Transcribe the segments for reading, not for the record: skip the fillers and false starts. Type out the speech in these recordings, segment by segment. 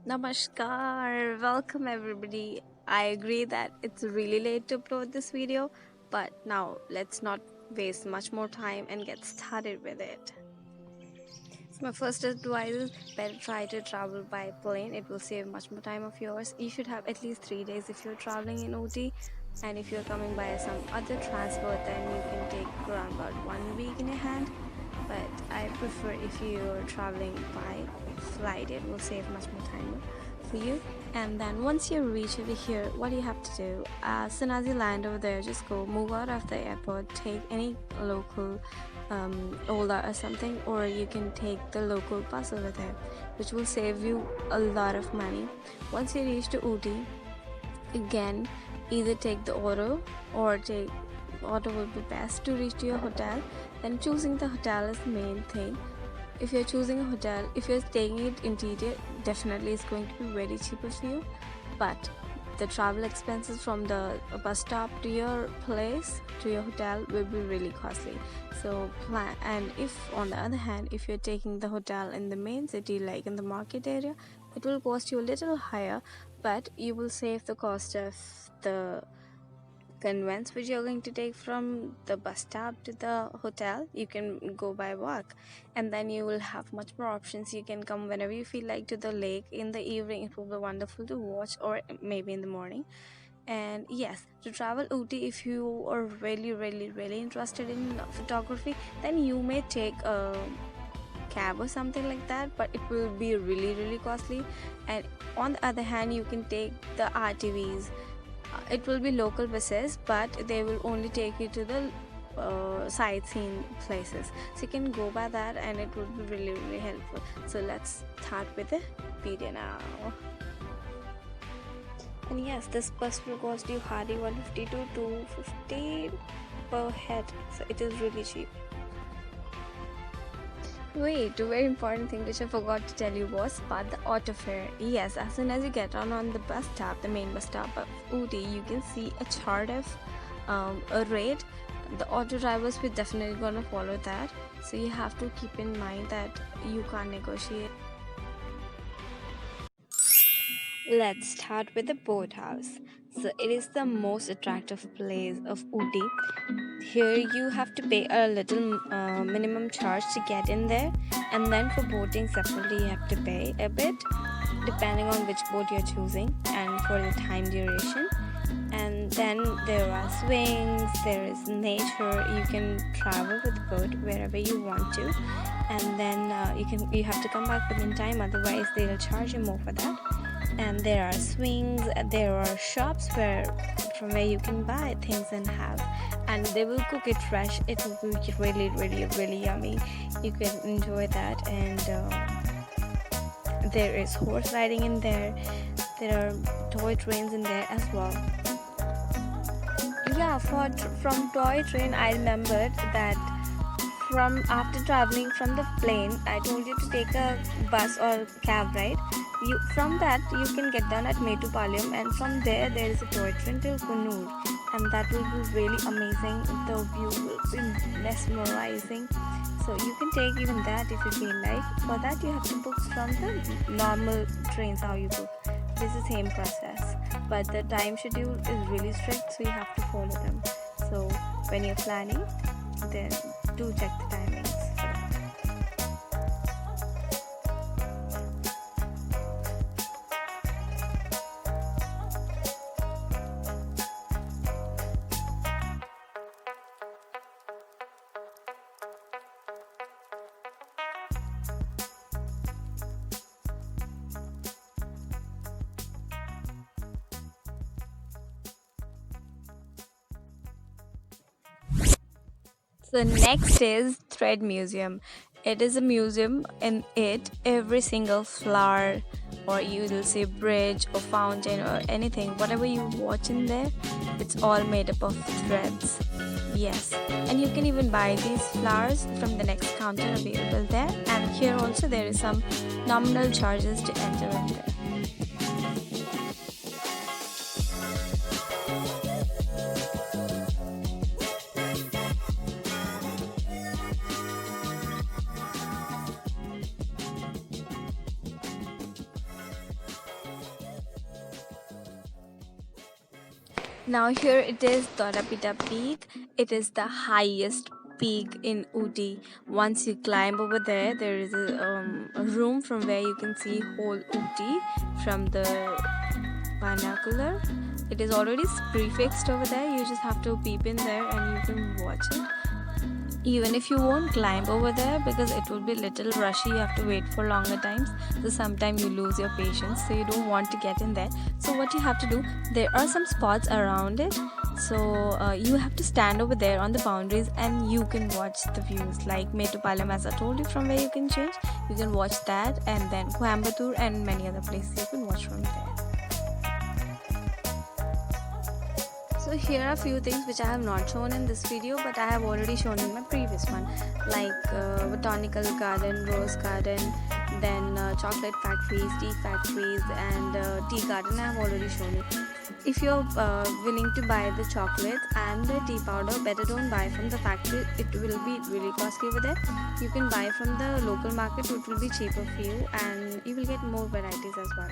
Namaskar, welcome everybody. I agree that it's really late to upload this video, but now let's not waste much more time and get started with it. So my first advice is better try to travel by plane. It will save much more time of yours. You should have at least 3 days if you're traveling in OT, and if you're coming by some other transport, then you can take around about 1 week in your hand. But I prefer if you're traveling by flight, it will save much more time for you. And then once you reach over here, what do you have to do? As soon as you land over there, just go move out of the airport, take any local Ola or something, or you can take the local bus over there, which will save you a lot of money. Once you reach to Ooty, again, either take the auto or take auto will be best to reach to your hotel. Then choosing the hotel is the main thing. If you're choosing a hotel, if you're staying in interior, definitely it's going to be very cheaper for you, but the travel expenses from the bus stop to your place to your hotel will be really costly. So plan. And if on the other hand, if you're taking the hotel in the main city, like in the market area, it will cost you a little higher, but you will save the cost of the conveyance which you're going to take from the bus stop to the hotel. You can go by walk, and then you will have much more options. You can come whenever you feel like to the lake in the evening. It will be wonderful to watch, or maybe in the morning. And yes, to travel Ooty, if you are really interested in photography, then you may take a cab or something like that, but it will be really costly. And on the other hand, you can take the RTVs. It will be local buses, but they will only take you to the sightseeing places, so you can go by that, and it would be really helpful. So let's start with the video now. And yes, this bus will cost you hardly 150 to 250 per head, so it is really cheap. Wait, a very important thing which I forgot to tell you was about the auto fare. Yes, as soon as you get on the bus stop, the main bus stop of Ooty, you can see a chart of a rate. The auto drivers will definitely gonna follow that, so you have to keep in mind that you can't negotiate. Let's start with the boathouse. So it is the most attractive place of Ooty. Here you have to pay a little minimum charge to get in there, and then for boating separately you have to pay a bit depending on which boat you're choosing and for the time duration. And then there are swings, there is nature. You can travel with the boat wherever you want to, and then you have to come back within time, otherwise they'll charge you more for that. And there are swings, there are shops from where you can buy things and have, and they will cook it fresh. It will be really yummy. You can enjoy that. And there is horse riding in there. There are toy trains in there as well. Yeah, from toy train, I remembered that from after traveling from the plane, I told you to take a bus or cab, right? From that you can get down at Metupalayam, and from there is a toy train till Kunur, and that will be really amazing. The view will be mesmerizing, so you can take even that if you feel like. For that you have to book from the normal trains, how you book. This is the same process, but the time schedule is really strict, so you have to follow them. So when you're planning, then do check the timings for that. So next is Thread Museum. It is a museum. In it, every single flower, or you will see bridge or fountain or anything, whatever you watch in there, it's all made up of threads. Yes, and you can even buy these flowers from the next counter available there. And here also there is some nominal charges to enter in there. Now here it is Dorapita Peak. It is the highest peak in Ooty. Once you climb over there, there is a room from where you can see whole Ooty from the binocular. It is already prefixed over there. You just have to peep in there and you can watch it. Even if you won't climb over there, because it will be little rushy, you have to wait for longer times, so sometimes you lose your patience, so you don't want to get in there. So what you have to do, there are some spots around it, so you have to stand over there on the boundaries and you can watch the views like Metupalayam, as I told you, from where you can change. You can watch that, and then Coimbatore and many other places you can watch from there. So here are a few things which I have not shown in this video, but I have already shown in my previous one, like botanical garden, rose garden, then chocolate factories, tea factories, and tea garden. I have already shown it. If you're willing to buy the chocolate and the tea powder, better don't buy from the factory. It will be really costly over there. You can buy from the local market, it will be cheaper for you, and you will get more varieties as well.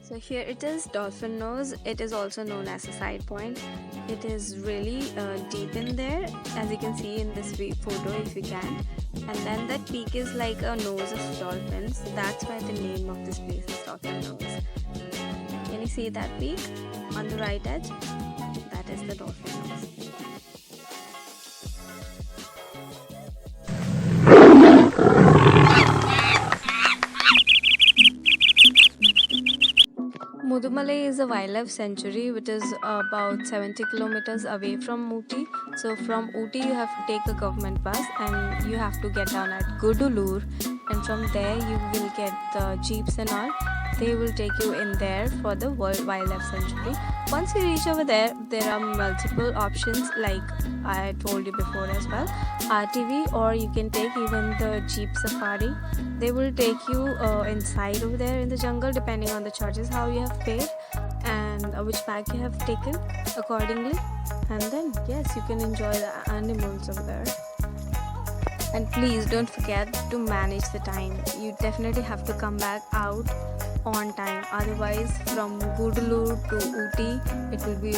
So here it is, Dolphin Nose. It is also known as a side point. It is really deep in there, as you can see in this photo if you can. And then that peak is like a nose of dolphins. That's why the name of this place is Dolphin Nose. Can you see that peak on the right edge? That is the Dolphin Nose. Mudumalai is a wildlife sanctuary which is about 70 kilometers away from Ooty. So from Ooty you have to take a government bus and you have to get down at Gudulur, and from there you will get the jeeps and all. They will take you in there for the World Wildlife Sanctuary. Once you reach over there, there are multiple options like I told you before as well, RTV, or you can take even the Jeep Safari. They will take you inside over there in the jungle depending on the charges how you have paid and which pack you have taken accordingly. And then yes, you can enjoy the animals over there. And please don't forget to manage the time. You definitely have to come back out on time, otherwise from Gudalur to Ooty it will be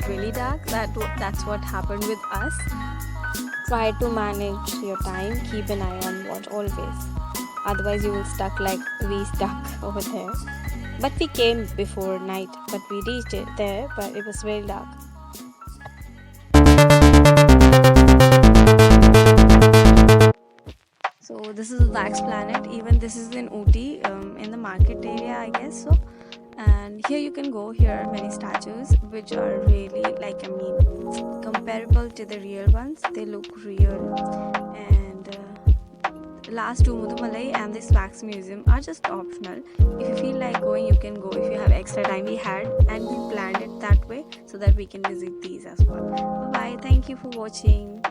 really dark. That's what happened with us. Try to manage your time, keep an eye on watch always, otherwise you will stuck like we stuck over there. But we came before night, but we reached it there, but it was very dark. So this is Wax Planet. Even this is in Ooty, in the market area, I guess so. And here you can go. Here are many statues which are really comparable to the real ones. They look real. And the last two, Mudumalai and this wax museum, are just optional. If you feel like going, you can go. If you have extra time, we had and we planned it that way so that we can visit these as well. Bye bye. Thank you for watching.